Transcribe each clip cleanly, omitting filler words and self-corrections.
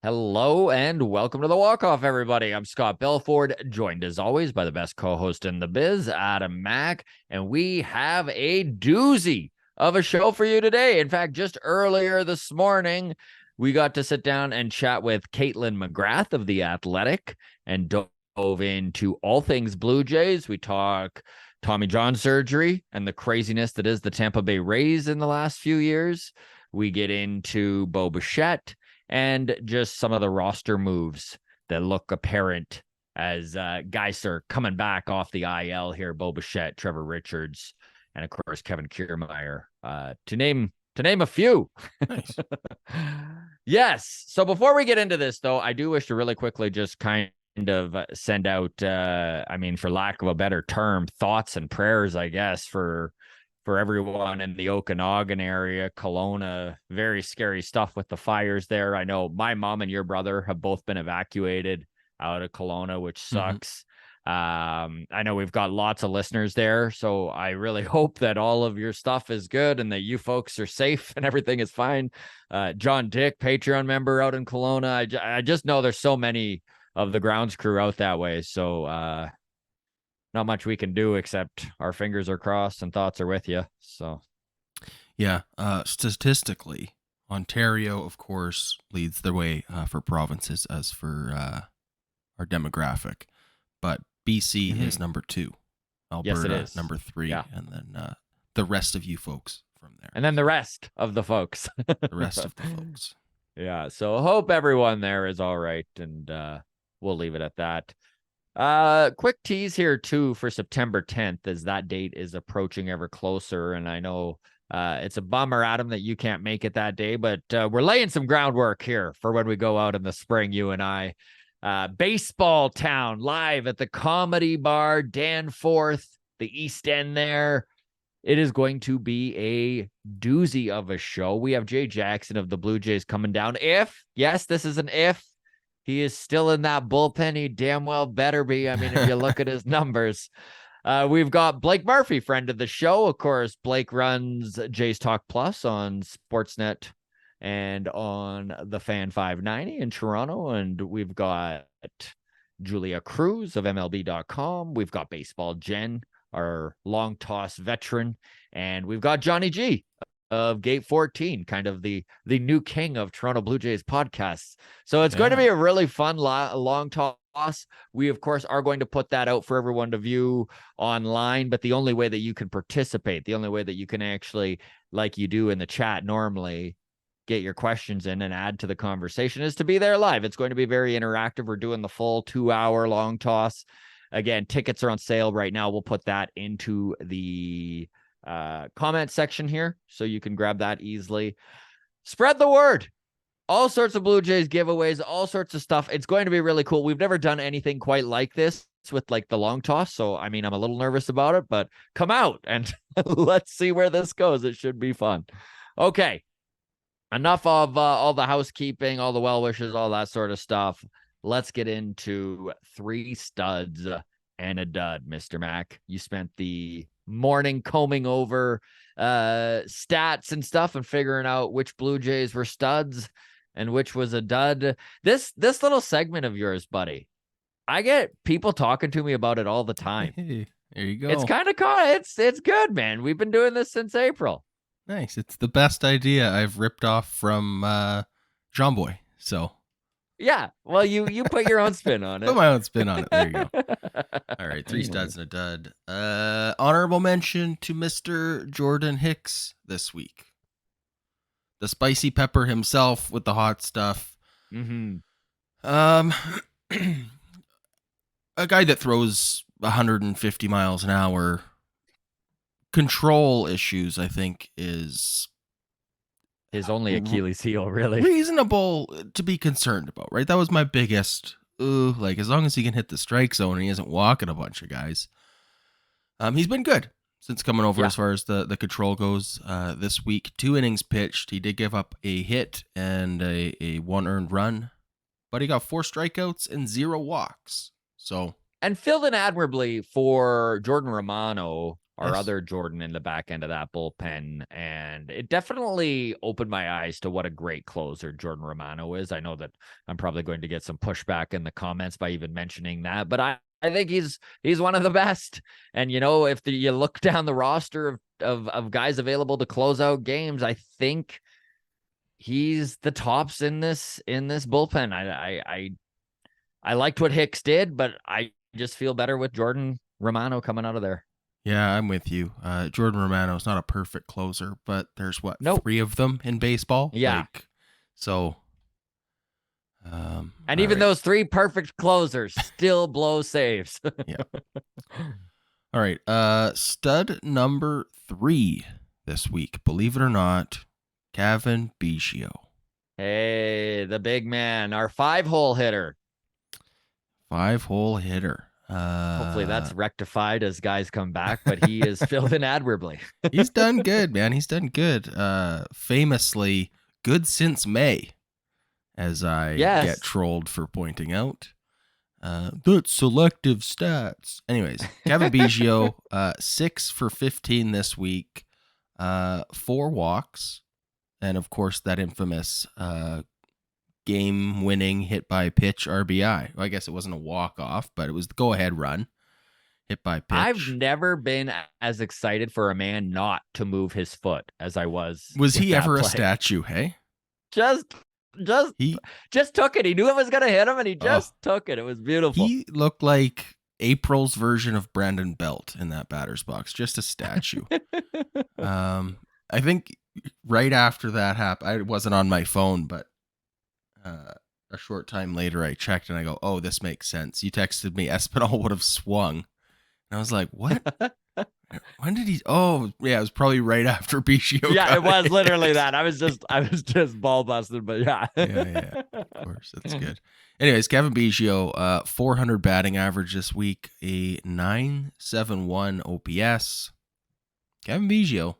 Hello and welcome to the Walk-Off, everybody. I'm Scott Belford, joined as always by the best co-host in the biz, Adam Mack, and we have a doozy of a show for you today. In fact, just earlier this morning, we got to sit down and chat with Kaitlyn McGrath of The Athletic and dove into all things Blue Jays. We talk Tommy John surgery and the craziness that is the Tampa Bay Rays in the last few years. We get into Bo Bichette and just some of the roster moves that look apparent as guys are coming back off the IL here. Bo Bichette, Trevor Richards, and of course Kevin Kiermaier, to name a few. Nice. Yes. So before we get into this, though, I do wish to really quickly just kind of send out, for lack of a better term, thoughts and prayers, I guess, for everyone in the Okanagan area, Kelowna. Very scary stuff with the fires there. I know my mom and your brother have both been evacuated out of Kelowna, which sucks. I know we've got lots of listeners there, so I really hope that all of your stuff is good and that you folks are safe and everything is fine. John Dick, Patreon member out in Kelowna. I just know there's so many of the grounds crew out that way, so not much we can do except our fingers are crossed and thoughts are with you. So, yeah, statistically, Ontario, of course, leads the way for provinces as for our demographic, but BC is number 2. Alberta, yes, it is number 3, yeah. And then the rest of you folks from there. And then the rest of the folks. The rest of the folks. Yeah, so hope everyone there is all right, and we'll leave it at that. Quick tease here too for September 10th, as that date is approaching ever closer. And I know it's a bummer, Adam, that you can't make it that day, but we're laying some groundwork here for when we go out in the spring, you and I. Baseball Town live at the Comedy Bar, Danforth, the East End there. It is going to be a doozy of a show. We have Jay Jackson of the Blue Jays coming down. Yes, this is an if. He is still in that bullpen. He damn well better be. I mean, if you look at his numbers. We've got Blake Murphy, friend of the show. Of course, Blake runs Jays Talk Plus on Sportsnet and on the Fan 590 in Toronto. And we've got Julia Cruz of MLB.com. We've got Baseball Jen, our long toss veteran. And we've got Johnny G of Gate 14, kind of the new king of Toronto Blue Jays podcasts. So it's going to be a really fun long toss. We, of course, are going to put that out for everyone to view online, but the only way that you can participate, the only way that you can actually, like you do in the chat normally, get your questions in and add to the conversation is to be there live. It's going to be very interactive. We're doing the full 2-hour long toss. Again, tickets are on sale right now. We'll put that into the comment section here so you can grab that easily. Spread the word. All sorts of Blue Jays giveaways, all sorts of stuff. It's going to be really cool. We've never done anything quite like this with like the long toss, so I mean, I'm a little nervous about it, but come out and let's see where this goes. It should be fun. Okay, enough of all the housekeeping, all the well wishes, all that sort of stuff. Let's get into 3 studs and a dud. Mr. Mack, you spent the morning combing over stats and stuff and figuring out which Blue Jays were studs and which was a dud. This little segment of yours, buddy, I get people talking to me about it all the time. Hey, there you go. It's kind of it's good, man. We've been doing this since April. Nice. It's the best idea I've ripped off from John Boy. So yeah, well, you put your own spin on it. Put my own spin on it. There you go. All right, 3 studs and a dud. Honorable mention to Mr. Jordan Hicks this week. The spicy pepper himself with the hot stuff. A guy that throws 150 miles an hour. Control issues, I think, is his only Achilles heel, really. Reasonable to be concerned about, right? That was my biggest, as long as he can hit the strike zone and he isn't walking a bunch of guys. He's been good since coming over as far as the control goes. This week, 2 innings pitched. He did give up a hit and a 1 earned run, but he got 4 strikeouts and 0 walks. So, and filled in admirably for Jordan Romano our Yes. other Jordan in the back end of that bullpen. And it definitely opened my eyes to what a great closer Jordan Romano is. I know that I'm probably going to get some pushback in the comments by even mentioning that, but I think he's one of the best. And, you know, if you look down the roster of guys available to close out games, I think he's the tops in this bullpen. I liked what Hicks did, but I just feel better with Jordan Romano coming out of there. Yeah, I'm with you. Jordan Romano is not a perfect closer, but there's what, Nope. 3 of them in baseball? Yeah. Like, so. And even those 3 perfect closers still blow saves. Yeah. All right. Stud number 3 this week, believe it or not, Cavan Biggio. Hey, the big man, our 5-hole hitter. 5-hole hitter. Hopefully that's rectified as guys come back, but he is filled in admirably. He's done good, man. He's done good. Famously good since May, as I get trolled for pointing out. That's selective stats. Anyways, Cavan Biggio, 6 for 15 this week, 4 walks, and of course that infamous game-winning hit by pitch RBI. Well, I guess it wasn't a walk-off, but it was the go-ahead run. Hit by pitch. I've never been as excited for a man not to move his foot as I was. Was he ever a statue, hey? Just took it. He knew it was going to hit him, and he just took it. It was beautiful. He looked like April's version of Brandon Belt in that batter's box. Just a statue. I think right after that happened, I wasn't on my phone, but a short time later I checked and I go, oh, this makes sense. You texted me Espinal would have swung. And I was like, what? When did he? Oh, yeah, it was probably right after Biggio. Yeah, it was literally that. I was just ball busted, but yeah. Yeah. Of course, that's good. Anyways, Cavan Biggio, 400 batting average this week, a 971 OPS. Cavan Biggio,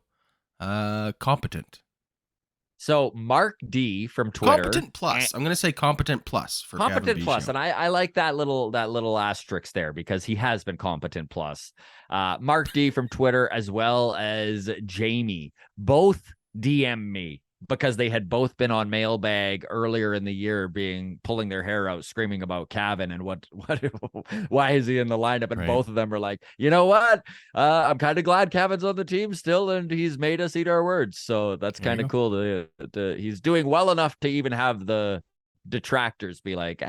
competent. So Mark D from Twitter, competent plus. I'm going to say competent plus for competent plus, Biggio. and I like that little asterisk there because he has been competent plus. Mark D from Twitter as well as Jamie both DM me because they had both been on Mailbag earlier in the year, pulling their hair out, screaming about Cavan and what why is he in the lineup? And both of them are like, you know what? I'm kind of glad Cavan's on the team still, and he's made us eat our words. So that's kind of cool. He's doing well enough to even have the detractors be like,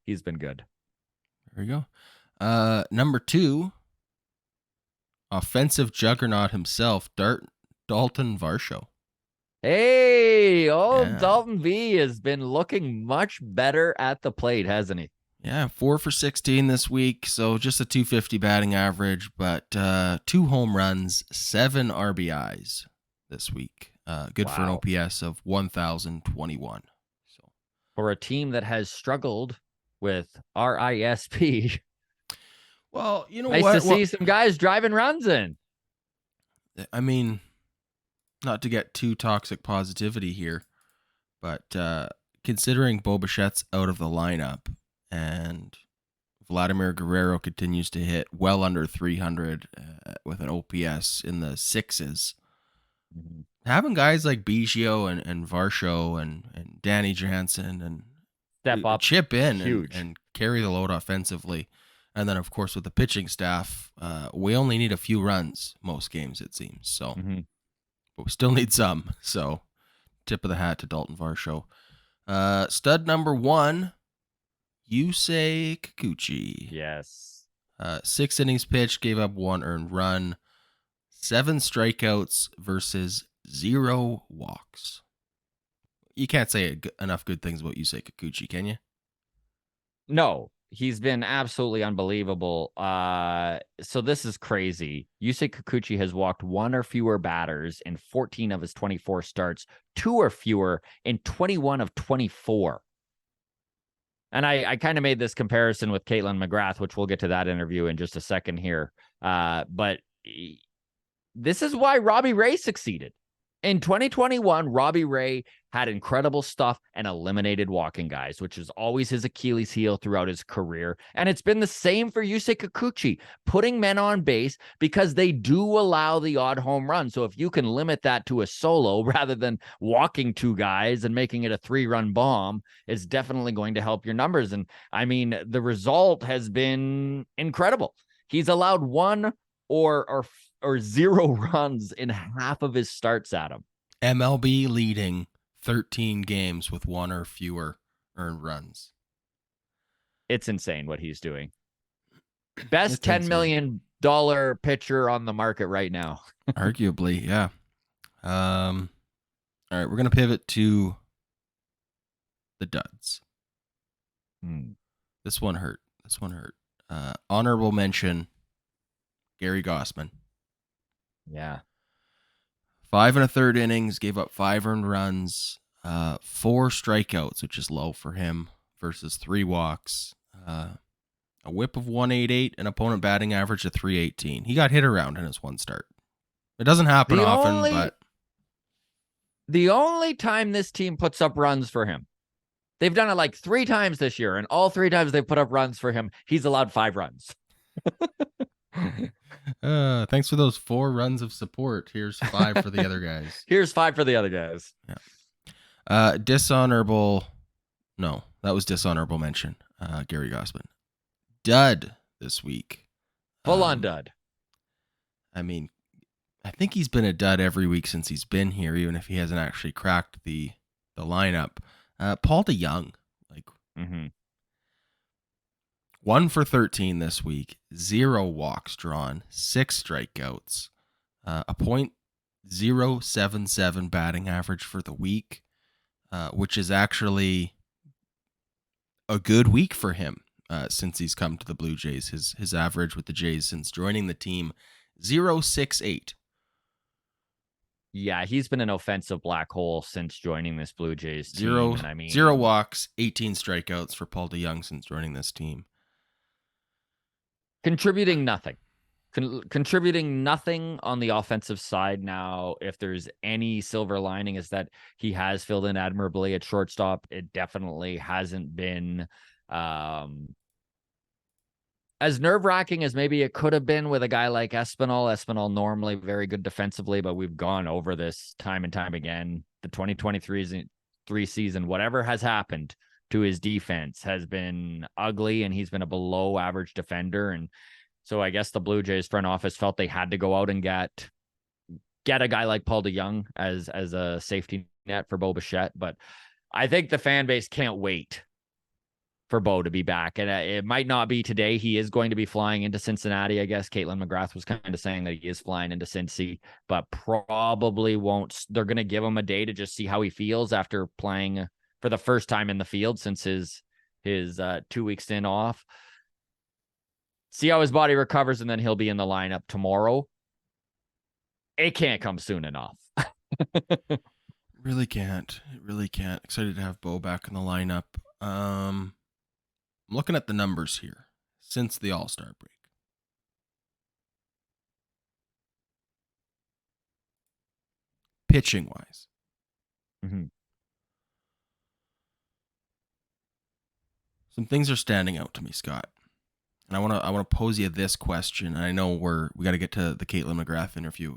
he's been good. There you go. Number 2, offensive juggernaut himself, Daulton Varsho. Hey, Daulton V has been looking much better at the plate, hasn't he? Yeah, 4 for 16 this week, so just a 250 batting average, but 2 home runs, 7 RBIs this week. Good for an OPS of 1,021. So for a team that has struggled with RISP, well, you know nice to see some guys driving runs in. I mean, not to get too toxic positivity here, but considering Bo Bichette's out of the lineup and Vladimir Guerrero continues to hit well under 300 with an OPS in the 6s, having guys like Biggio and Varsho and Danny Jansen and step up, chip in and carry the load offensively. And then, of course, with the pitching staff, we only need a few runs most games, it seems. So. But we still need some. So, tip of the hat to Daulton Varsho. Stud number 1, Yusei Kikuchi. Yes. 6 innings pitched, gave up 1 earned run, 7 strikeouts versus 0 walks. You can't say enough good things about Yusei Kikuchi, can you? No. He's been absolutely unbelievable. So this is crazy. Yusei Kikuchi has walked 1 or fewer batters in 14 of his 24 starts, 2 or fewer in 21 of 24. And I kind of made this comparison with Kaitlyn McGrath, which we'll get to that interview in just a second here. But this is why Robbie Ray succeeded. In 2021, Robbie Ray had incredible stuff and eliminated walking guys, which is always his Achilles heel throughout his career. And it's been the same for Yusei Kikuchi, putting men on base because they do allow the odd home run. So if you can limit that to a solo rather than walking two guys and making it a 3-run bomb, it's definitely going to help your numbers. And I mean, the result has been incredible. He's allowed one or 0 runs in half of his starts at him. MLB leading 13 games with 1 or fewer earned runs. It's insane what he's doing. Best $10 million pitcher on the market right now. Arguably, yeah. All right, we're going to pivot to the duds. This one hurt. Honorable mention, Gary Gausman. Yeah. 5 1/3 innings, gave up 5 earned runs, 4 strikeouts, which is low for him, versus 3 walks, a whip of 188, an opponent batting average of 318. He got hit around in his one start. It doesn't happen often, but the only time this team puts up runs for him, they've done it like 3 times this year, and all 3 times they've put up runs for him, he's allowed 5 runs. Thanks for those 4 runs of support. Here's 5 for the other guys. Here's 5 for the other guys. Yeah. Dishonorable. No, that was dishonorable mention. Gary Gausman. Dud this week. Full on dud. I mean, I think he's been a dud every week since he's been here, even if he hasn't actually cracked the lineup. Paul DeYoung, like 1 for 13 this week, 0 walks drawn, 6 strikeouts, a .077 batting average for the week, which is actually a good week for him since he's come to the Blue Jays. His average with the Jays since joining the team, 0.68. Yeah, he's been an offensive black hole since joining this Blue Jays team. 0 walks, 18 strikeouts for Paul DeYoung since joining this team. Contributing nothing on the offensive side. Now, if there's any silver lining, is that he has filled in admirably at shortstop. It definitely hasn't been as nerve-wracking as maybe it could have been with a guy like Espinal. Espinal normally very good defensively, but we've gone over this time and time again. The 2023 season, whatever has happened to his defense has been ugly, and he's been a below average defender. And so I guess the Blue Jays front office felt they had to go out and get a guy like Paul DeYoung as a safety net for Bo Bichette. But I think the fan base can't wait for Bo to be back. And it might not be today. He is going to be flying into Cincinnati. I guess Kaitlyn McGrath was kind of saying that he is flying into Cincy, but probably won't. They're going to give him a day to just see how he feels after playing for the first time in the field since his 2 week stint off. See how his body recovers, and then he'll be in the lineup tomorrow. It can't come soon enough. Really can't. It really can't. Excited to have Bo back in the lineup. I'm looking at the numbers here since the All-Star break. Pitching wise. Some things are standing out to me, Scott. And I want to pose you this question. And I know we got to get to the Kaitlyn McGrath interview.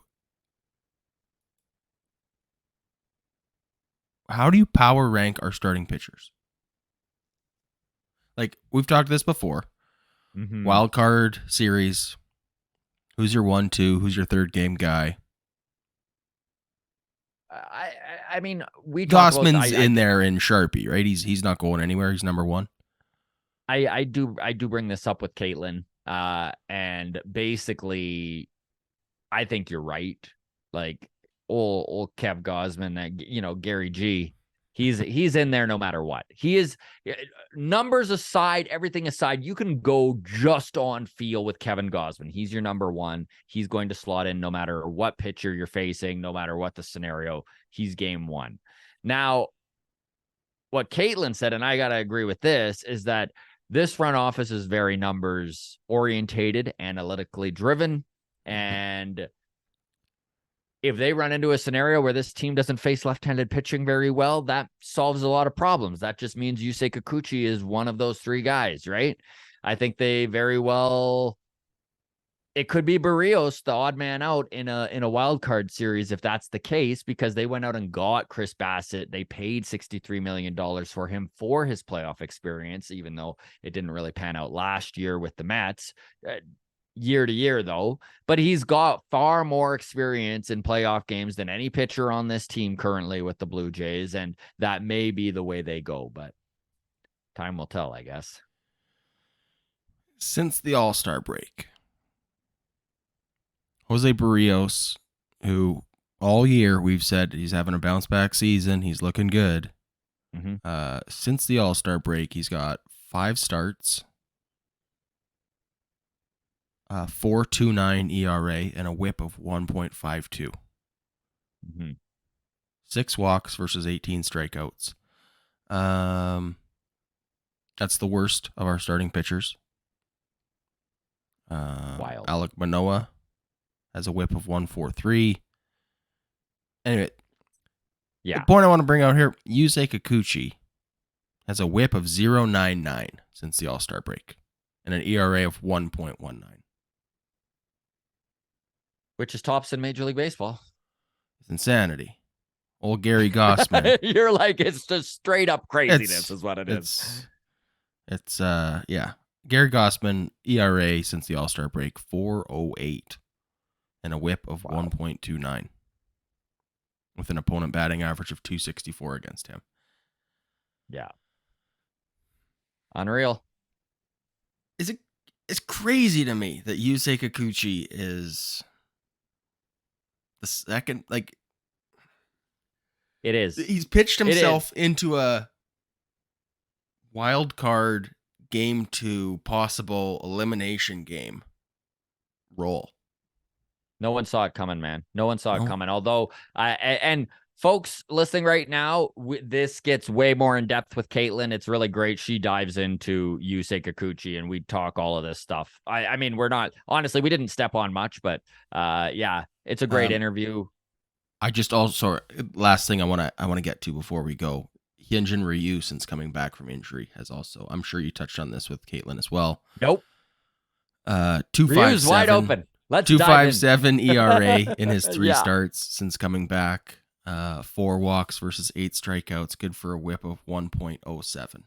How do you power rank our starting pitchers? Like, we've talked this before. Wild card series. Who's your 1-2? Who's your third game guy? I mean, Gausman's in there in Sharpie, right? He's not going anywhere. He's number 1. I do bring this up with Kaitlyn, and basically, I think you're right. Like old Kev Gausman, Gary G, he's in there no matter what. He is, numbers aside, everything aside, you can go just on feel with Kevin Gausman. He's your number 1. He's going to slot in no matter what pitcher you're facing, no matter what the scenario. He's game 1. Now, what Kaitlyn said, and I got to agree with this, is that this front office is very numbers orientated, analytically driven, and if they run into a scenario where this team doesn't face left-handed pitching very well, that solves a lot of problems. That just means Yusei Kikuchi is one of those three guys, right? I think they very well. It could be Barrios, the odd man out in a wild card series, if that's the case, because they went out and got Chris Bassett. They paid $63 million for him for his playoff experience, even though it didn't really pan out last year with the Mets. Year to year, though, but he's got far more experience in playoff games than any pitcher on this team currently with the Blue Jays, and that may be the way they go, but time will tell, I guess. Since the All-Star break, Jose Barrios, who all year we've said he's having a bounce back season, he's looking good. Since the All-Star break, he's got 5 starts, 4.29 ERA, and a whip of 1.52. 6 walks versus 18 strikeouts. That's the worst of our starting pitchers. Wild. Alek Manoah has a whip of 1.43. Anyway, yeah. The point I want to bring out here, Yusei Kikuchi has a whip of 0.99 since the All-Star break and an ERA of 1.19. Which is tops in Major League Baseball. It's insanity. Old Gary Gossman. You're like, it's just straight up craziness is what it is. It's yeah. Gary Gossman, ERA since the All-Star break, 4.08 and a whip of 1.29 with an opponent batting average of 264 against him. Yeah. Unreal. It's crazy to me that Yusei Kikuchi is the second, like, it is. He's pitched himself into a wild card game 2 possible elimination game role. No one saw it coming, man. No one saw it coming. Although, and folks listening right now, this gets way more in depth with Kaitlyn. It's really great. She dives into Yusei Kikuchi, and we talk all of this stuff. I mean, we're not, honestly, we didn't step on much, but yeah, it's a great interview. I just also, last thing I want to get to before we go, Hyun-Jin Ryu, since coming back from injury, has also, I'm sure you touched on this with Kaitlyn as well. Nope. 2.57 wide open. Let's 2.57 ERA in his 3 starts since coming back. 4 walks versus 8 strikeouts. Good for a whip of 1.07.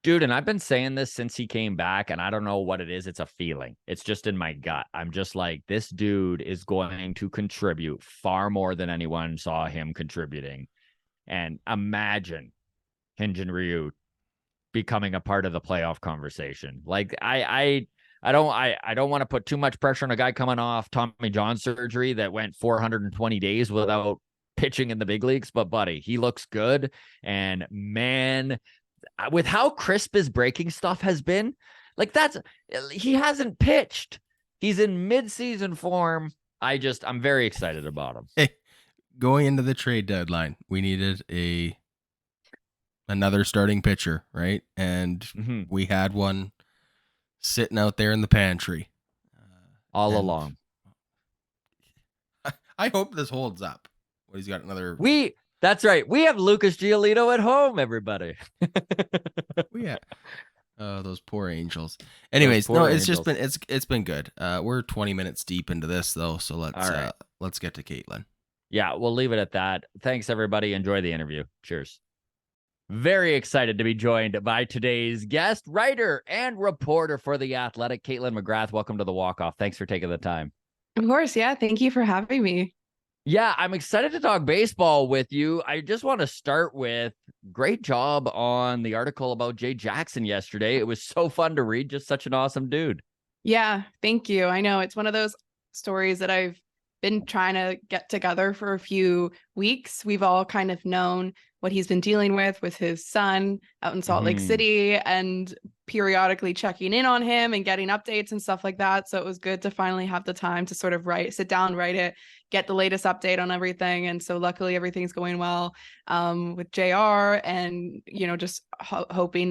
Dude, and I've been saying this since he came back, and I don't know what it is. It's a feeling. It's just in my gut. I'm just like, this dude is going to contribute far more than anyone saw him contributing. And imagine Hyun-Jin Ryu becoming a part of the playoff conversation. Like, I don't want to put too much pressure on a guy coming off Tommy John surgery that went 420 days without pitching in the big leagues. But buddy, he looks good. And man, with how crisp his breaking stuff has been, like, he hasn't pitched. He's in mid-season form. I'm very excited about him. Hey, going into the trade deadline, we needed another starting pitcher, right? And we had one sitting out there in the pantry all along. I hope this holds up. Well, he's got another. That's right. We have Lucas Giolito at home, everybody. Yeah. Oh, those poor Angels. Anyways, just been it's been good. We're 20 minutes deep into this though, so let's get to Kaitlyn. Yeah, we'll leave it at that. Thanks, everybody. Enjoy the interview. Cheers. Very excited to be joined by today's guest, writer and reporter for The Athletic, Kaitlyn McGrath. Welcome to the Walk-Off. Thanks for taking the time. Of course, yeah. Thank you for having me. Yeah, I'm excited to talk baseball with you. I just want to start with great job on the article about Jay Jackson yesterday. It was so fun to read. Just such an awesome dude. Yeah, thank you. I know it's one of those stories that I've been trying to get together for a few weeks. We've all kind of known what he's been dealing with his son out in Salt Lake City, and periodically checking in on him and getting updates and stuff like that. So it was good to finally have the time to sort of sit down, write it, get the latest update on everything. And so luckily everything's going well with JR, and, just hoping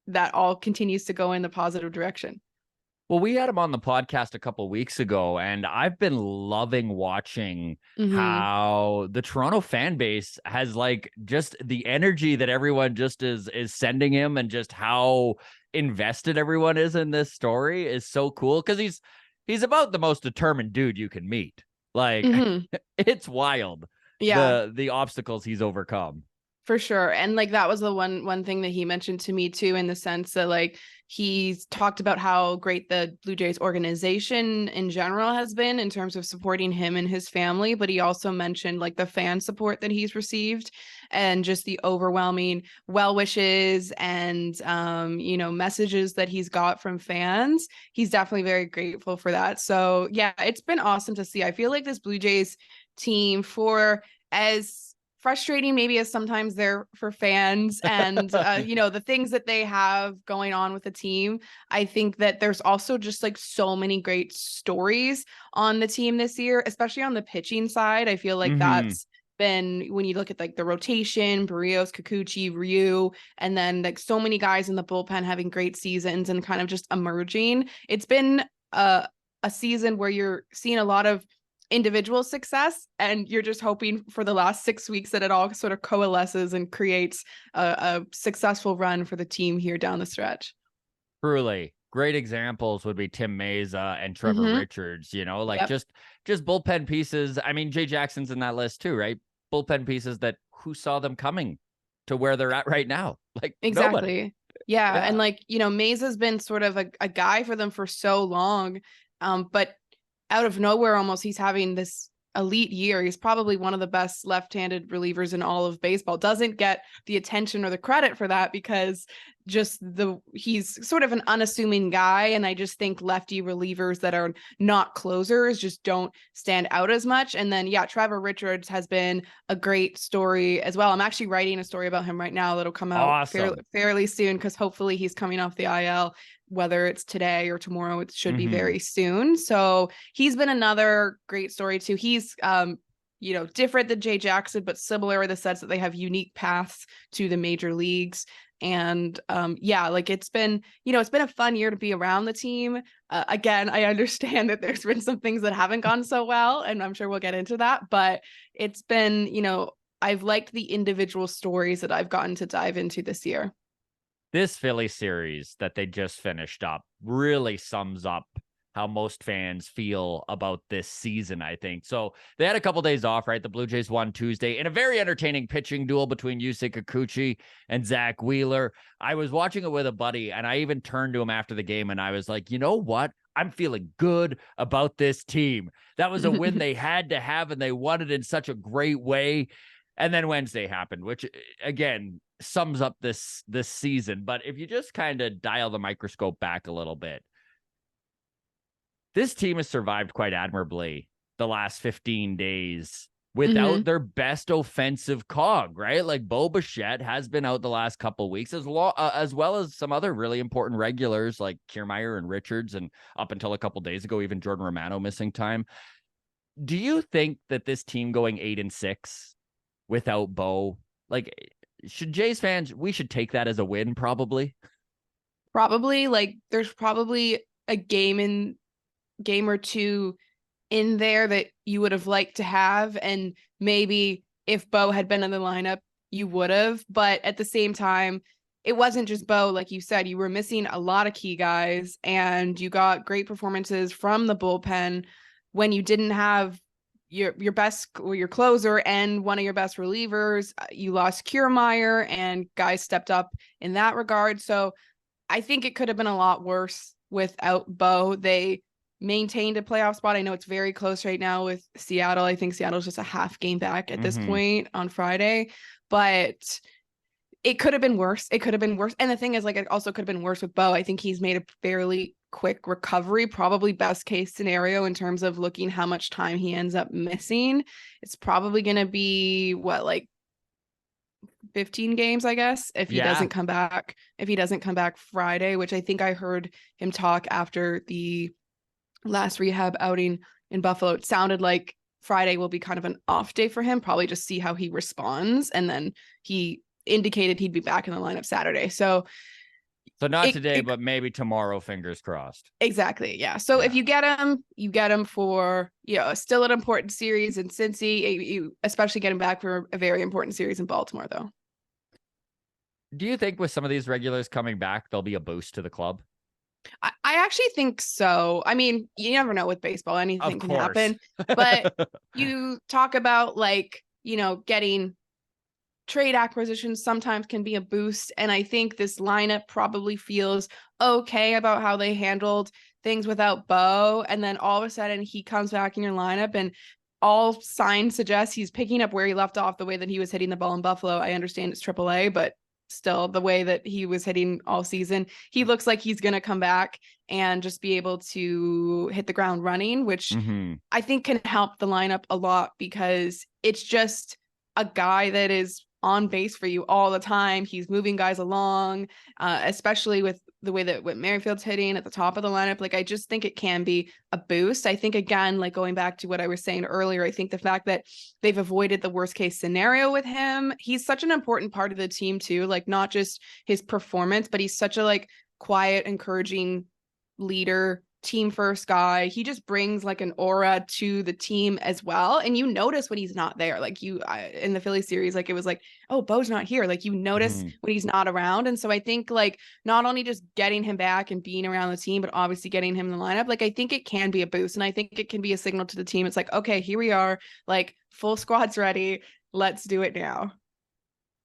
that all continues to go in the positive direction. Well, we had him on the podcast a couple weeks ago, and I've been loving watching how the Toronto fan base has like just the energy that everyone just is sending him, and just how invested everyone is in this story is so cool, because he's about the most determined dude you can meet. Like it's wild. Yeah. The obstacles he's overcome. For sure. And like that was the one thing that he mentioned to me too, in the sense that like he's talked about how great the Blue Jays organization in general has been in terms of supporting him and his family, but he also mentioned like the fan support that he's received and just the overwhelming well wishes and messages that he's got from fans. He's definitely very grateful for that. So yeah, it's been awesome to see. I feel like this Blue Jays team, for as frustrating maybe as sometimes they're for fans and the things that they have going on with the team, I think that there's also just like so many great stories on the team this year, especially on the pitching side. I feel like that's been, when you look at like the rotation, Barrios, Kikuchi, Ryu, and then like so many guys in the bullpen having great seasons and kind of just emerging. It's been a season where you're seeing a lot of individual success, and you're just hoping for the last 6 weeks that it all sort of coalesces and creates a successful run for the team here down the stretch. Truly. Great examples would be Tim Meza and Trevor Richards, just bullpen pieces. I mean, Jay Jackson's in that list too, right? Bullpen pieces that who saw them coming to where they're at right now? Like exactly. Nobody. Yeah. And like, Meza's been sort of a guy for them for so long. But out of nowhere, almost, he's having this elite year. He's probably one of the best left-handed relievers in all of baseball. Doesn't get the attention or the credit for that because he's sort of an unassuming guy. And I just think lefty relievers that are not closers just don't stand out as much. And then, Trevor Richards has been a great story as well. I'm actually writing a story about him right now that'll come out fairly soon, because hopefully he's coming off the IL. Whether it's today or tomorrow, it should be very soon. So he's been another great story too. He's, different than Jay Jackson, but similar in the sense that they have unique paths to the major leagues. And it's been a fun year to be around the team. Again, I understand that there's been some things that haven't gone so well, and I'm sure we'll get into that, but it's been, I've liked the individual stories that I've gotten to dive into this year. This Philly series that they just finished up really sums up how most fans feel about this season, I think. So they had a couple days off, right? The Blue Jays won Tuesday in a very entertaining pitching duel between Yusei Kikuchi and Zach Wheeler. I was watching it with a buddy, and I even turned to him after the game, and I was like, you know what? I'm feeling good about this team. That was a win they had to have, and they won it in such a great way. And then Wednesday happened, which, again, sums up this season. But if you just kind of dial the microscope back a little bit, this team has survived quite admirably the last 15 days without their best offensive cog, right? Like Bo Bichette has been out the last couple of weeks, as well as some other really important regulars like Kiermaier and Richards, and up until a couple days ago, even Jordan Romano missing time. Do you think that this team going 8-6 without Bo, like, should Jays fans, we should take that as a win? Probably, like there's probably a game or two in there that you would have liked to have, and maybe if Bo had been in the lineup you would have, but at the same time it wasn't just Bo. Like you said, you were missing a lot of key guys, and you got great performances from the bullpen when you didn't have your best or your closer and one of your best relievers. You lost Kiermaier, and guys stepped up in that regard. So I think it could have been a lot worse without Bo. They maintained a playoff spot. I know it's very close right now with Seattle. I think Seattle's just a half game back at this point on Friday, but it could have been worse. And the thing is, like, it also could have been worse with Bo. I think he's made a fairly quick recovery, probably best case scenario in terms of looking how much time he ends up missing. It's probably going to be like 15 games, I guess, if he doesn't come back. If he doesn't come back Friday, which I think I heard him talk after the last rehab outing in Buffalo, it sounded like Friday will be kind of an off day for him, probably just see how he responds. And then he indicated he'd be back in the lineup Saturday. So So not today, but maybe tomorrow, fingers crossed. Exactly. Yeah. So if you get him for, still an important series in Cincy, you especially get him back for a very important series in Baltimore, though. Do you think with some of these regulars coming back, there'll be a boost to the club? I actually think so. I mean, you never know with baseball, anything can happen. But you talk about getting trade acquisitions sometimes can be a boost. And I think this lineup probably feels okay about how they handled things without Bo. And then all of a sudden he comes back in your lineup and all signs suggest he's picking up where he left off, the way that he was hitting the ball in Buffalo. I understand it's AAA, but still the way that he was hitting all season, he looks like he's going to come back and just be able to hit the ground running, which I think can help the lineup a lot, because it's just a guy that is on base for you all the time. He's moving guys along, especially with the way that Whit Merrifield's hitting at the top of the lineup. I just think it can be a boost. I think, again, going back to what I was saying earlier, I think the fact that they've avoided the worst case scenario with him, he's such an important part of the team too, not just his performance, but he's such a quiet, encouraging leader, team first guy. He just brings an aura to the team as well. And you notice when he's not there, in the Philly series, it was oh, Bo's not here. You notice when he's not around. And so I think not only just getting him back and being around the team, but obviously getting him in the lineup, I think it can be a boost. And I think it can be a signal to the team. It's okay, here we are, full squad's ready. Let's do it now.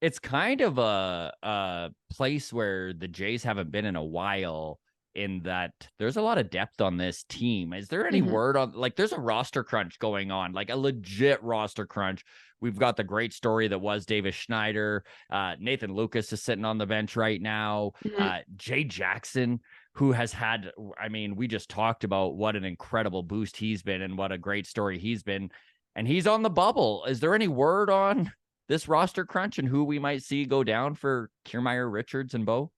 It's kind of a place where the Jays haven't been in a while, in that there's a lot of depth on this team. Is there any word on, there's a roster crunch going on, a legit roster crunch? We've got the great story that was Davis Schneider. Nathan Lucas is sitting on the bench right now. Jay Jackson, who has had, we just talked about what an incredible boost he's been and what a great story he's been. And he's on the bubble. Is there any word on this roster crunch and who we might see go down for Kiermaier, Richards, and Bo?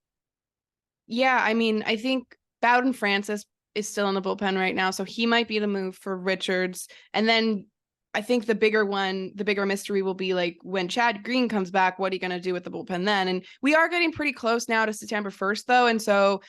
Yeah, I think Bowden Francis is still in the bullpen right now, so he might be the move for Richards. And then I think the bigger mystery will be when Chad Green comes back, what are you going to do with the bullpen then? And we are getting pretty close now to September 1st, though. And so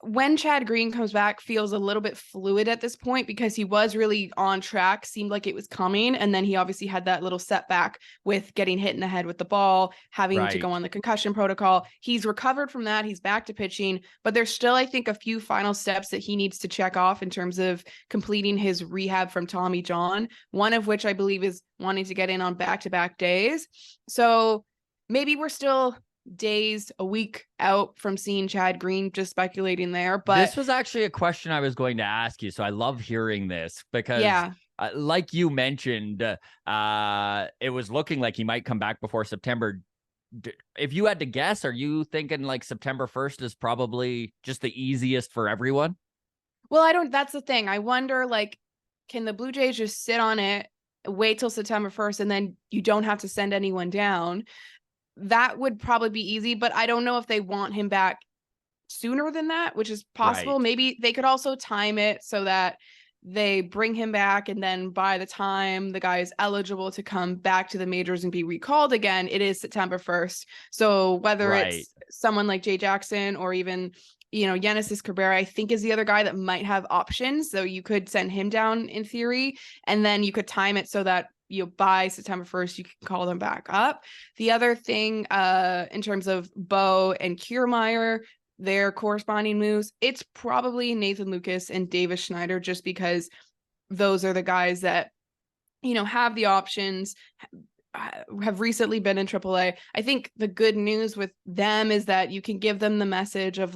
when Chad Green comes back feels a little bit fluid at this point, because he was really on track, seemed like it was coming. And then he obviously had that little setback with getting hit in the head with the ball, having to go on the concussion protocol. He's recovered from that. He's back to pitching, but there's still, I think, a few final steps that he needs to check off in terms of completing his rehab from Tommy John, one of which I believe is wanting to get in on back-to-back days. So maybe we're still days, a week out from seeing Chad Green, just speculating there. But this was actually a question I was going to ask you, so I love hearing this, because like you mentioned, it was looking like he might come back before September. If you had to guess, are you thinking September 1st is probably just the easiest for everyone? Well, that's the thing. I wonder, can the Blue Jays just sit on it, wait till September 1st, and then you don't have to send anyone down? That would probably be easy, but I don't know if they want him back sooner than that, which is possible. Right. Maybe they could also time it so that they bring him back, and then by the time the guy is eligible to come back to the majors and be recalled again, it is September 1st. So whether it's someone like Jay Jackson or even, Genesis Cabrera, I think, is the other guy that might have options. So you could send him down in theory, and then you could time it so that by September 1st, you can call them back up. The other thing, in terms of Bo and Kiermaier, their corresponding moves, it's probably Nathan Lucas and Davis Schneider, just because those are the guys that, have the options, have recently been in AAA. I think the good news with them is that you can give them the message of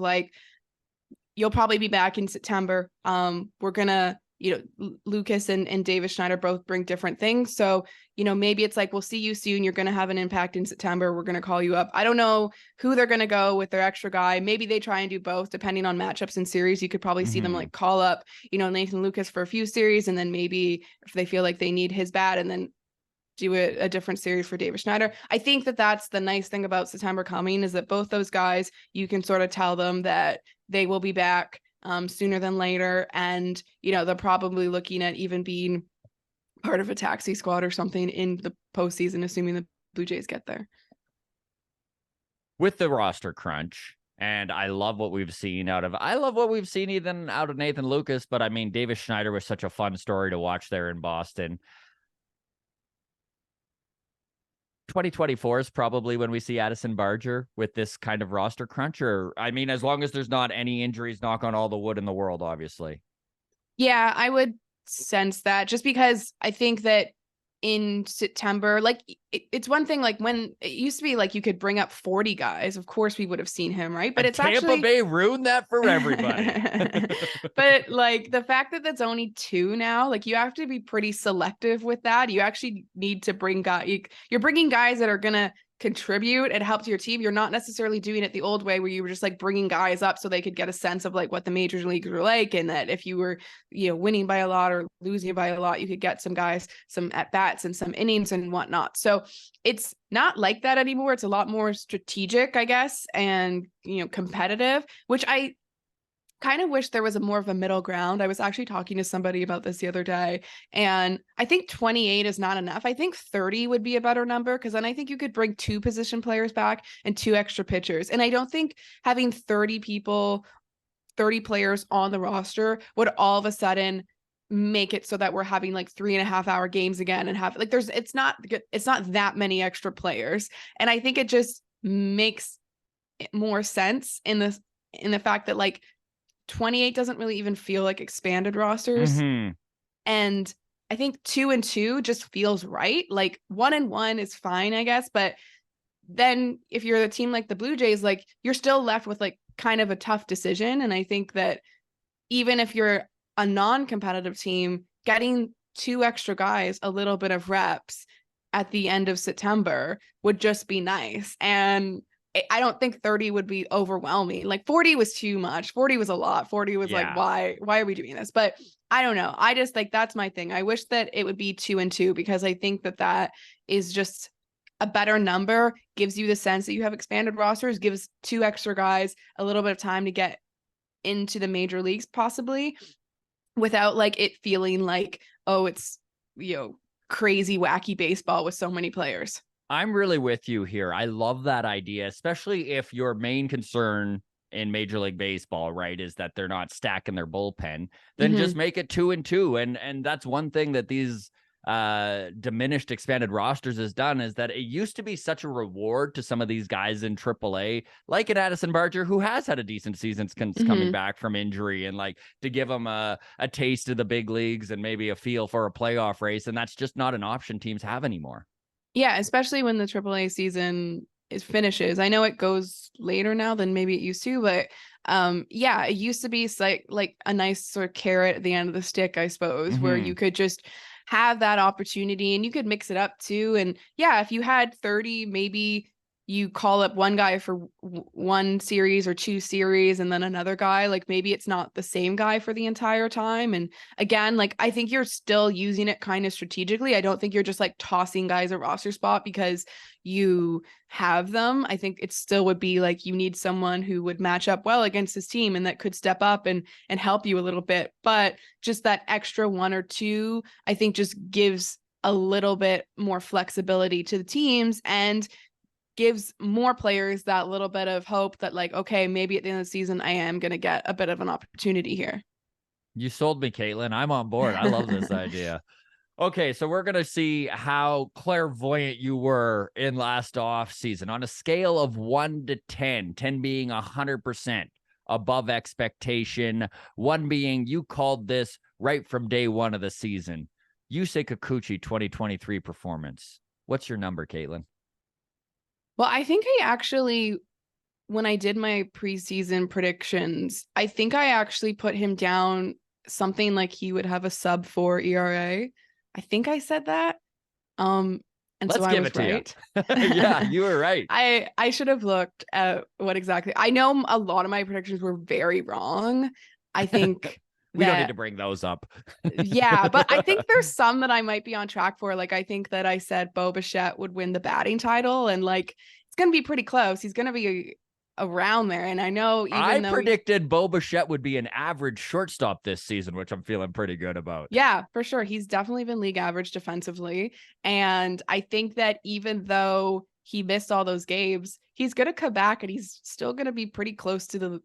you'll probably be back in September. We're going to, Lucas and Davis Schneider both bring different things. So, maybe it's we'll see you soon. You're going to have an impact in September. We're going to call you up. I don't know who they're going to go with their extra guy. Maybe they try and do both depending on matchups and series. You could probably see them call up, Nathan Lucas for a few series. And then maybe if they feel like they need his bat, and then do a different series for Davis Schneider. I think that's the nice thing about September coming, is that both those guys, you can sort of tell them that they will be back sooner than later. And, they're probably looking at even being part of a taxi squad or something in the postseason, assuming the Blue Jays get there. with the roster crunch. And I love what we've seen even out of Nathan Lucas. But I mean, Davis Schneider was such a fun story to watch there in Boston. 2024 is probably when we see Addison Barger with this kind of roster crunch. Or, I mean, as long as there's not any injuries, knock on all the wood in the world, obviously. Yeah, I would sense that, just because I think that in September, like it's one thing, like when it used to be like you could bring up 40 guys, of course we would have seen him, right? But And it's Tampa actually Bay ruined that for everybody. But like the fact that that's only 2 now, like you have to be pretty selective with that. You actually need to bring guys, you're bringing guys that are gonna contribute and help to your team. You're not necessarily doing it the old way where you were just like bringing guys up so they could get a sense of like what the major leagues were like, and that if you were, you know, winning by a lot or losing by a lot, you could get some guys some at bats and some innings and whatnot. So it's not like that anymore. It's a lot more strategic, I guess, and, you know, competitive, which I kind of wish there was a more of a middle ground. I was actually talking to somebody about this the other day, and I think 28 is not enough. I think 30 would be a better number, because then I think you could bring 2 position players back and 2 extra pitchers. And I don't think having 30 players on the roster would all of a sudden make it so that we're having like 3.5-hour games again, and have like it's not that many extra players. And I think it just makes more sense in the fact that like 28 doesn't really even feel like expanded rosters. Mm-hmm. And I think 2 and 2 just feels right. Like 1 and 1 is fine, I guess. But then if you're a team like the Blue Jays, like you're still left with like kind of a tough decision. And I think that even if you're a non-competitive team, getting 2 extra guys a little bit of reps at the end of September would just be nice. And I don't think 30 would be overwhelming. Like 40 was too much. 40 was a lot. 40 was like, why are we doing this? But I don't know. I just like, that's my thing. I wish that it would be 2 and 2, because I think that is just a better number, gives you the sense that you have expanded rosters, gives 2 extra guys a little bit of time to get into the major leagues possibly, without like it feeling like, oh, it's, you know, crazy wacky baseball with so many players. I'm really with you here. I love that idea, especially if your main concern in Major League Baseball, right, is that they're not stacking their bullpen. Then just make it 2 and 2. And that's one thing that these diminished expanded rosters has done, is that it used to be such a reward to some of these guys in AAA, like an Addison Barger, who has had a decent season since coming back from injury, and like to give them a taste of the big leagues and maybe a feel for a playoff race. And that's just not an option teams have anymore. Yeah, especially when the AAA season finishes. I know it goes later now than maybe it used to, but yeah, it used to be like a nice sort of carrot at the end of the stick, I suppose, where you could just have that opportunity and you could mix it up too. And yeah, if you had 30, maybe you call up one guy for 1 series or 2 series, and then another guy, like maybe it's not the same guy for the entire time. And again, like I think you're still using it kind of strategically. I don't think you're just like tossing guys a roster spot because you have them. I think it still would be like you need someone who would match up well against this team and that could step up and help you a little bit. But just that extra 1 or 2, I think just gives a little bit more flexibility to the teams and gives more players that little bit of hope that like, okay, maybe at the end of the season, I am going to get a bit of an opportunity here. You sold me, Caitlin. I'm on board. I love this idea. Okay, so we're going to see how clairvoyant you were in last off season on a scale of 1 to 10, 10 being 100% above expectation, 1 being you called this right from day 1 of the season. Yusei Kikuchi 2023 performance. What's your number, Caitlin? Well, I think I actually, when I did my preseason predictions, I think I actually put him down something like he would have a sub-4 ERA. I think I said that. And let's so I give was it to right. You. Yeah, you were right. I should have looked at what exactly. I know a lot of my predictions were very wrong. I think we don't need to bring those up. Yeah, but I think there's some that I might be on track for. Like I think that I said Bo Bichette would win the batting title, and like it's gonna be pretty close. He's gonna be around there. And I know I predicted Bo Bichette would be an average shortstop this season, which I'm feeling pretty good about. Yeah, for sure. He's definitely been league average defensively. And I think that even though he missed all those games, he's going to come back and he's still going to be pretty close to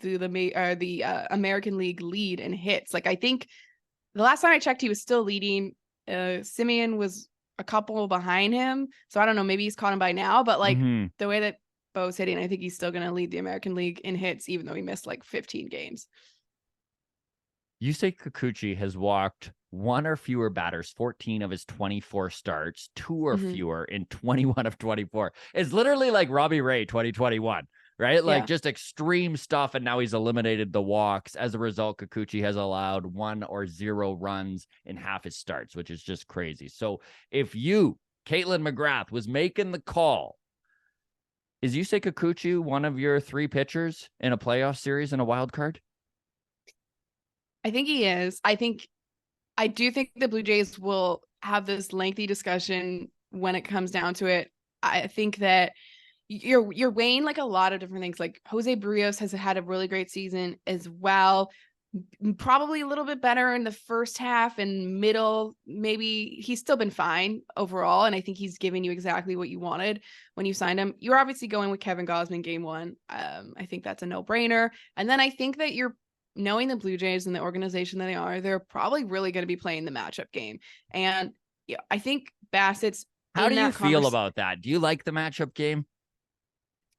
the American League lead in hits. Like, I think the last time I checked, he was still leading. Simeon was a couple behind him. So I don't know, maybe he's caught him by now, but like the way that Bo's hitting, I think he's still going to lead the American League in hits, even though he missed like 15 games. Yusei Kikuchi has walked one or fewer batters 14 of his 24 starts, 2 or fewer in 21 of 24. It's literally like Robbie Ray 2021, right? Like just extreme stuff. And now he's eliminated the walks. As a result, Kikuchi has allowed 1 or 0 runs in half his starts, which is just crazy. So if you, Kaitlyn McGrath, was making the call, is Yusei Kikuchi one of your 3 pitchers in a playoff series in a wild card? I think he is. I do think the Blue Jays will have this lengthy discussion when it comes down to it. I think that you're weighing like a lot of different things. Like Jose Barrios has had a really great season as well. Probably a little bit better in the first half and middle. Maybe he's still been fine overall. And I think he's giving you exactly what you wanted when you signed him. You're obviously going with Kevin Gausman game 1. I think that's a no-brainer. And then I think that you're knowing the Blue Jays and the organization that they are, they're probably really going to be playing the matchup game. And yeah, I think Bassett's. How do you feel about that? Do you like the matchup game?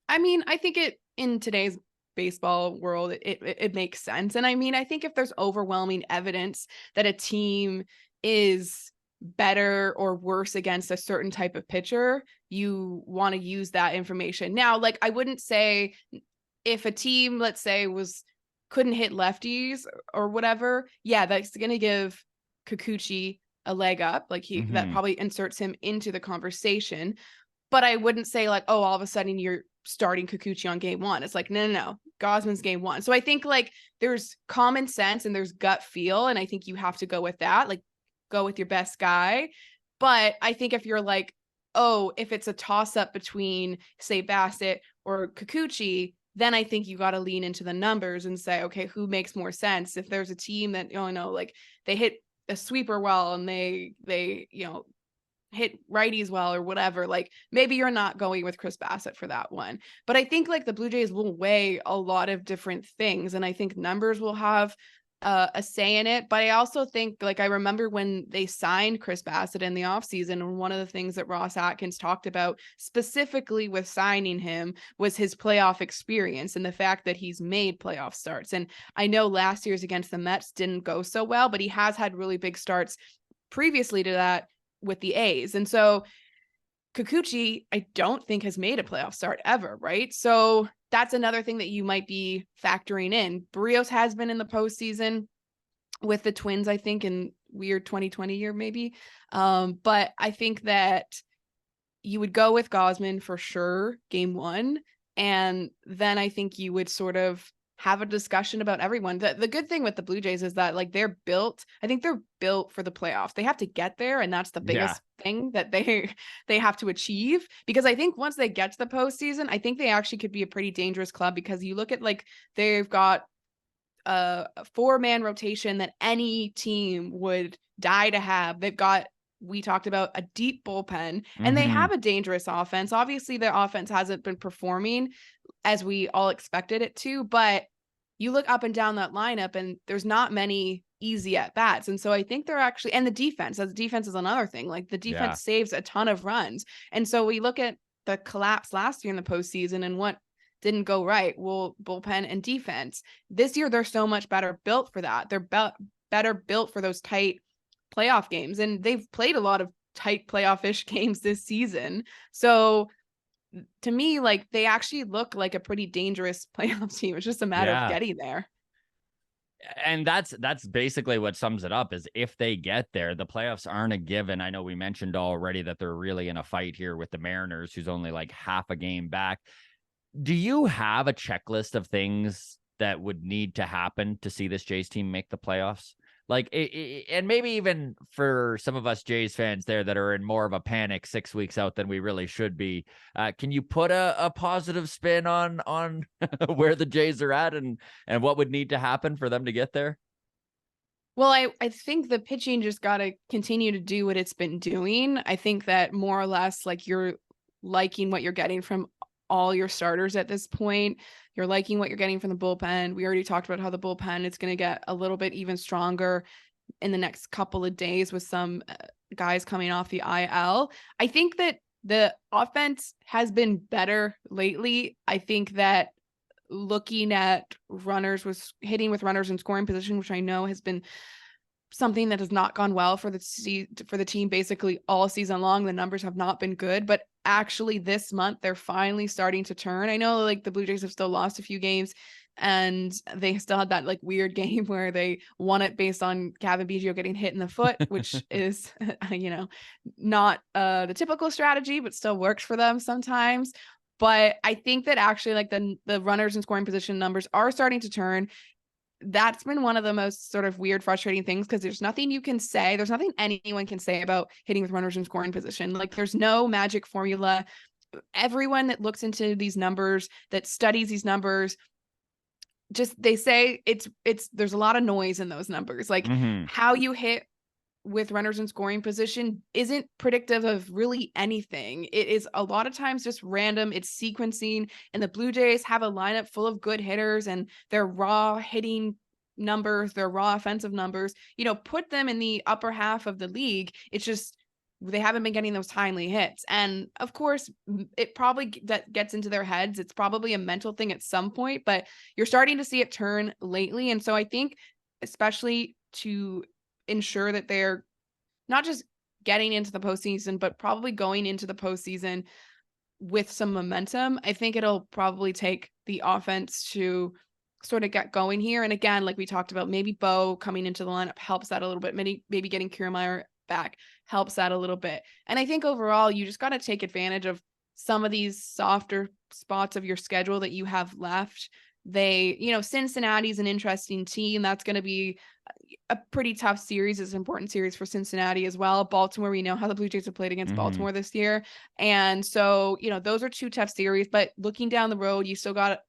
I mean, I think it in today's baseball world, it makes sense. And I mean, I think if there's overwhelming evidence that a team is better or worse against a certain type of pitcher, you want to use that information. Now, like, I wouldn't say if a team, let's say, couldn't hit lefties or whatever, yeah, that's going to give Kikuchi a leg up. Like that probably inserts him into the conversation. But I wouldn't say like, oh, all of a sudden you're starting Kikuchi on game 1. It's like, no. Gausman's game 1. So I think like there's common sense and there's gut feel. And I think you have to go with that, like go with your best guy. But I think if you're like, oh, if it's a toss up between say Bassett or Kikuchi, then I think you got to lean into the numbers and say, okay, who makes more sense? If there's a team that, like they hit a sweeper well and they hit righties well or whatever, like maybe you're not going with Chris Bassett for that one. But I think like the Blue Jays will weigh a lot of different things. And I think numbers will have a say in it. But I also think, like, I remember when they signed Chris Bassett in the offseason, and one of the things that Ross Atkins talked about specifically with signing him was his playoff experience and the fact that he's made playoff starts. And I know last year's against the Mets didn't go so well, but he has had really big starts previously to that with the A's. And so Kikuchi, I don't think has made a playoff start ever, right? So that's another thing that you might be factoring in. Barrios has been in the postseason with the Twins, I think, in weird 2020 year, maybe. But I think that you would go with Gausman for sure, game 1. And then I think you would sort of have a discussion about everyone. The good thing with the Blue Jays is that like they're built for the playoffs. They have to get there, and that's the biggest thing that they have to achieve. Because I think once they get to the postseason, I think they actually could be a pretty dangerous club, because you look at like they've got a 4-man rotation that any team would die to have. They've got, we talked about, a deep bullpen, and they have a dangerous offense. Obviously, their offense hasn't been performing as we all expected it to, but you look up and down that lineup and there's not many easy at bats. And so I think they're actually, and the defense is another thing. Like the defense saves a ton of runs. And so we look at the collapse last year in the postseason and what didn't go right. Well, bullpen and defense. This year, they're so much better built for that. They're better built for those tight playoff games. And they've played a lot of tight playoff-ish games this season. So to me, like, they actually look like a pretty dangerous playoff team. It's just a matter of getting there. And that's basically what sums it up, is if they get there, the playoffs aren't a given. I know we mentioned already that they're really in a fight here with the Mariners, who's only like half a game back. Do you have a checklist of things that would need to happen to see this Jays team make the playoffs? Like, and maybe even for some of us Jays fans there that are in more of a panic 6 weeks out than we really should be, can you put a positive spin on where the Jays are at and what would need to happen for them to get there? Well, I think the pitching just got to continue to do what it's been doing. I think that more or less, like, you're liking what you're getting from all your starters at this point. You're liking what you're getting from the bullpen. We already talked about how the bullpen is going to get a little bit even stronger in the next couple of days with some guys coming off the IL. I think that the offense has been better lately. I think that looking at hitting with runners in scoring position, which I know has been something that has not gone well for the team basically all season long. The numbers have not been good, but actually this month they're finally starting to turn. I know like the Blue Jays have still lost a few games and they still had that like weird game where they won it based on Cavan Biggio getting hit in the foot, which is, not the typical strategy, but still works for them sometimes. But I think that actually like the runners in scoring position numbers are starting to turn. That's been one of the most sort of weird, frustrating things because there's nothing you can say. There's nothing anyone can say about hitting with runners in scoring position. Like there's no magic formula. Everyone that looks into these numbers, that studies these numbers, they say there's a lot of noise in those numbers. Like how you hit with runners in scoring position isn't predictive of really anything. It is a lot of times just random. It's sequencing, and the Blue Jays have a lineup full of good hitters and their raw hitting numbers, their raw offensive numbers, put them in the upper half of the league. It's just they haven't been getting those timely hits. And of course, it probably that gets into their heads. It's probably a mental thing at some point, but you're starting to see it turn lately. And so I think, especially to ensure that they're not just getting into the postseason, but probably going into the postseason with some momentum, I think it'll probably take the offense to sort of get going here. And again, like we talked about, maybe Bo coming into the lineup helps that a little bit. Maybe getting Kiermaier back helps that a little bit. And I think overall, you just got to take advantage of some of these softer spots of your schedule that you have left. Cincinnati's an interesting team. That's going to be a pretty tough series. It's an important series for Cincinnati as well. Baltimore, we know how the Blue Jays have played against Baltimore this year. And so, those are two tough series, but looking down the road, you still got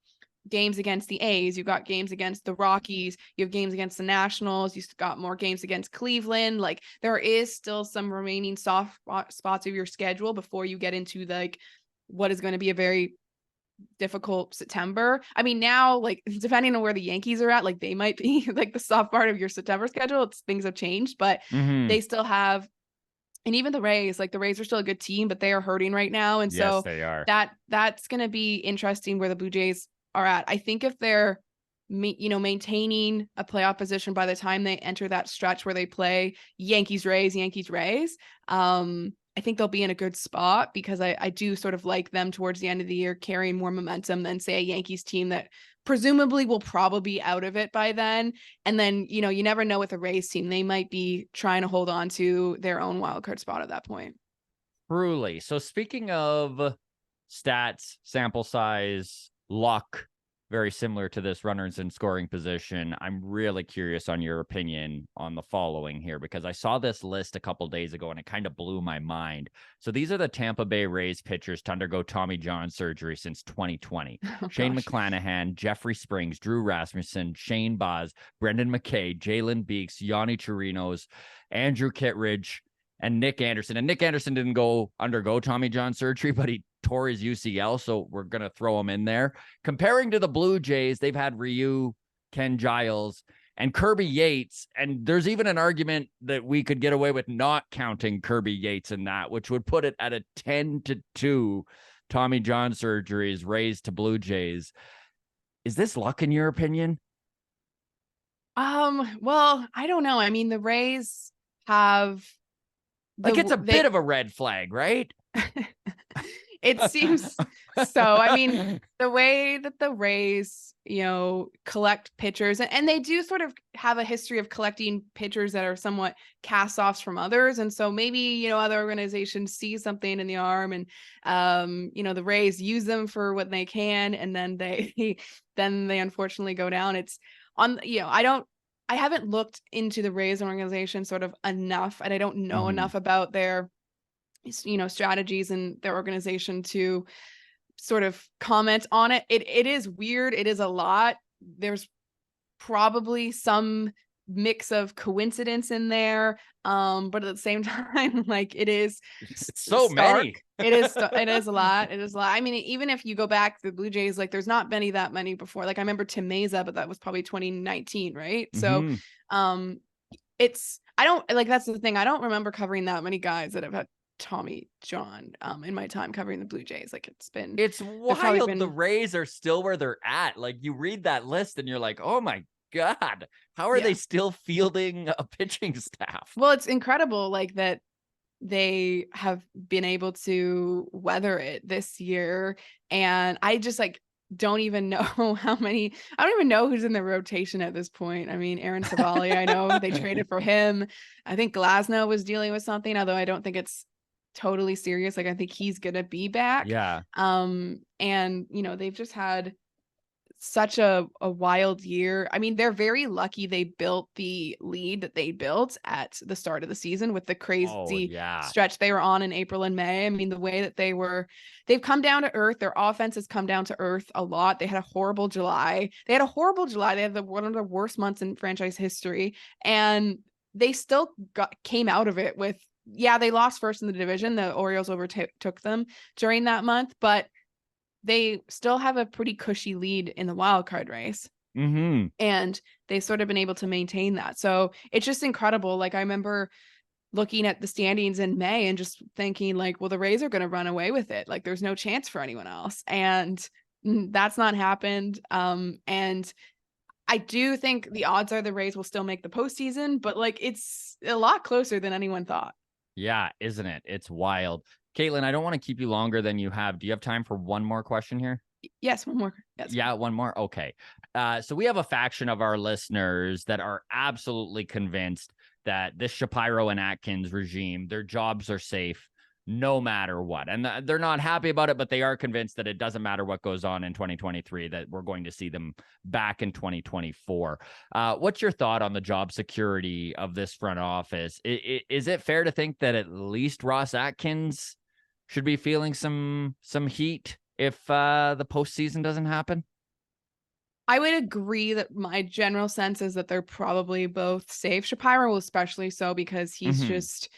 games against the A's. You've got games against the Rockies. You have games against the Nationals. You've got more games against Cleveland. Like there is still some remaining soft spots of your schedule before you get into like what is going to be a very difficult September. I mean, now, like, depending on where the Yankees are at, like, they might be like the soft part of your September schedule. Things have changed, but they still have, and even the Rays are still a good team, but they are hurting right now. And yes, so they are. That's going to be interesting where the Blue Jays are at. I think if they're, maintaining a playoff position by the time they enter that stretch where they play Yankees, Rays, I think they'll be in a good spot because I do sort of like them towards the end of the year carrying more momentum than, say, a Yankees team that presumably will probably be out of it by then. And then, you never know with a Rays team. They might be trying to hold on to their own wildcard spot at that point. Truly. So speaking of stats, sample size, luck, very similar to this runners in scoring position, I'm really curious on your opinion on the following here, because I saw this list a couple days ago and it kind of blew my mind. So these are the Tampa Bay Rays pitchers to undergo Tommy John surgery since 2020. Shane McClanahan, Jeffrey Springs, Drew Rasmussen, Shane Baz, Brendan McKay, Jalen Beeks, Yanni Chirinos, Andrew Kittredge, and Nick Anderson. And Nick Anderson didn't undergo Tommy John surgery, but he tore his UCL, so we're going to throw him in there. Comparing to the Blue Jays, they've had Ryu, Ken Giles, and Kirby Yates. And there's even an argument that we could get away with not counting Kirby Yates in that, which would put it at a 10-2 Tommy John surgeries raised to Blue Jays. Is this luck in your opinion? Well, I don't know. I mean, the Rays have it's a bit of a red flag, right? It seems so. I mean, the way that the Rays, collect pitchers, and they do sort of have a history of collecting pitchers that are somewhat cast-offs from others. And so maybe, other organizations see something in the arm and, the Rays use them for what they can. And then they unfortunately go down. It's on, I haven't looked into the Rays organization sort of enough, and I don't know enough about their, strategies and their organization to sort of comment on it. It is weird. It is a lot. There's probably some mix of coincidence in there. But at the same time, like it is so stark. many. It is a lot. It is a lot. I mean, even if you go back to the Blue Jays, like there's not that many before. Like I remember Tim Meza, but that was probably 2019, right? So I don't like, that's the thing. I don't remember covering that many guys that have had Tommy John in my time covering the Blue Jays. Like It's wild. The Rays are still where they're at. Like you read that list and you're like, oh my God, how are they still fielding a pitching staff? Well, it's incredible like that they have been able to weather it this year. And I just like don't even know how many. I don't even know who's in the rotation at this point. I mean, Aaron Savali, I know they traded for him. I think Glasnow was dealing with something, although I don't think it's totally serious. Like I think he's gonna be back. Yeah. And you know, they've just had such a wild year. I mean, they're very lucky they built the lead that they built at the start of the season with the crazy stretch they were on in April and May. I mean, the way that they've come down to earth. Their offense has come down to earth a lot. They had a horrible July. They had one of the worst months in franchise history. And they still came out of it with, they lost first in the division. The Orioles overtook them during that month, but they still have a pretty cushy lead in the wild card race. And they've sort of been able to maintain that. So it's just incredible. Like I remember looking at the standings in May and just thinking like, well, the Rays are going to run away with it. Like there's no chance for anyone else. And that's not happened. And I do think the odds are the Rays will still make the postseason, but like it's a lot closer than anyone thought. Yeah, isn't it? It's wild. Kaitlyn, I don't want to keep you longer than you have. Do you have time for one more question here? Yes, one more. Yes. Yeah, one more. Okay. So we have a faction of our listeners that are absolutely convinced that this Shapiro and Atkins regime, their jobs are safe no matter what. And they're not happy about it, but they are convinced that it doesn't matter what goes on in 2023, that we're going to see them back in 2024. What's your thought on the job security of this front office? Is it fair to think that at least Ross Atkins should be feeling some heat if the postseason doesn't happen? I would agree that my general sense is that they're probably both safe. Shapiro especially so because he's just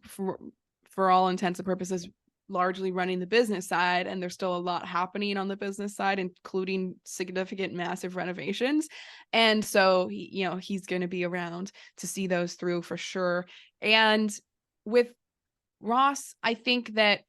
for all intents and purposes largely running the business side, and there's still a lot happening on the business side, including significant massive renovations. And so he's going to be around to see those through for sure. And with Ross, I think that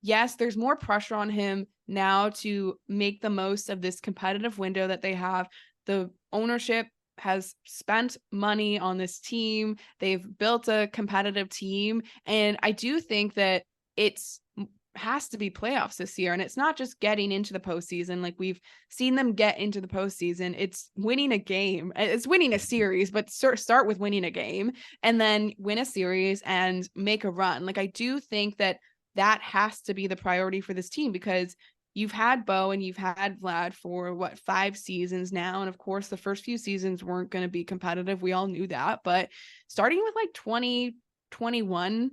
yes, there's more pressure on him now to make the most of this competitive window that they have. The ownership has spent money on this team. They've built a competitive team. And I do think that has to be playoffs this year. And it's not just getting into the postseason. Like we've seen them get into the postseason. It's winning a game. It's winning a series, but start with winning a game and then win a series and make a run. Like I do think that has to be the priority for this team because you've had Bo and you've had Vlad for 5 seasons now. And of course, the first few seasons weren't going to be competitive. We all knew that. But starting with 2021,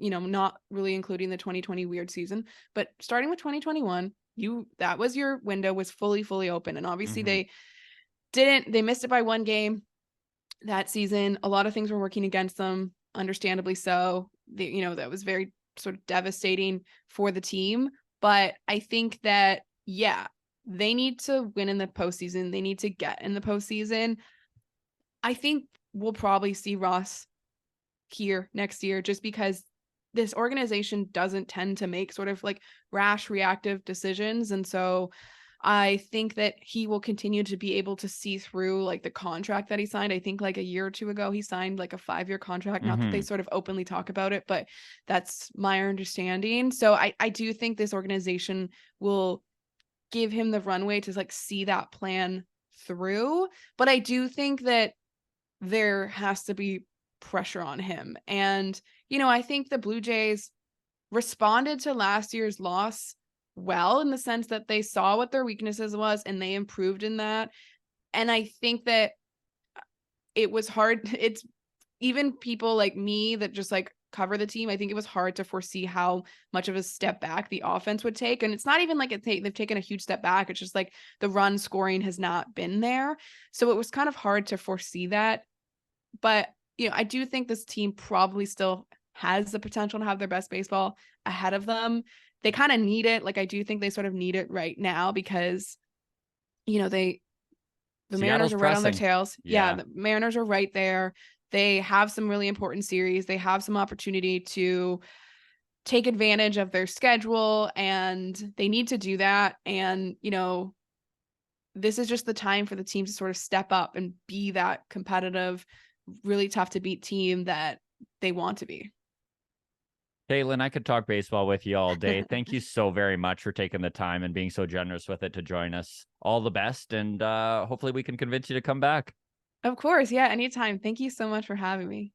not really including the 2020 weird season, but starting with 2021, that was your window was fully open. And obviously they missed it by 1 game that season. A lot of things were working against them, understandably so. That was very sort of devastating for the team. But I think that, they need to win in the postseason. They need to get in the postseason. I think we'll probably see Ross here next year just because this organization doesn't tend to make sort of like rash, reactive decisions. And so I think that he will continue to be able to see through like the contract that he signed. I think like a year or 2 ago, he signed like a 5-year contract. Not that they sort of openly talk about it, but that's my understanding. So I do think this organization will give him the runway to like see that plan through. But I do think that there has to be pressure on him. And, I think the Blue Jays responded to last year's loss well in the sense that they saw what their weaknesses was and they improved in that. And I think that it was hard. It's even people like me that just like cover the team. I think it was hard to foresee how much of a step back the offense would take. And it's not even like they've taken a huge step back. It's just like the run scoring has not been there. So it was kind of hard to foresee that. But, I do think this team probably still has the potential to have their best baseball ahead of them. They kind of need it. Like, I do think they sort of need it right now because, the Seattle's Mariners are right on their pressing. tails. Yeah. The Mariners are right there. They have some really important series. They have some opportunity to take advantage of their schedule, and they need to do that. And, this is just the time for the team to sort of step up and be that competitive, really tough to beat team that they want to be. Kaitlyn, I could talk baseball with you all day. Thank you so very much for taking the time and being so generous with it to join us. All the best, and hopefully we can convince you to come back. Of course. Yeah, anytime. Thank you so much for having me.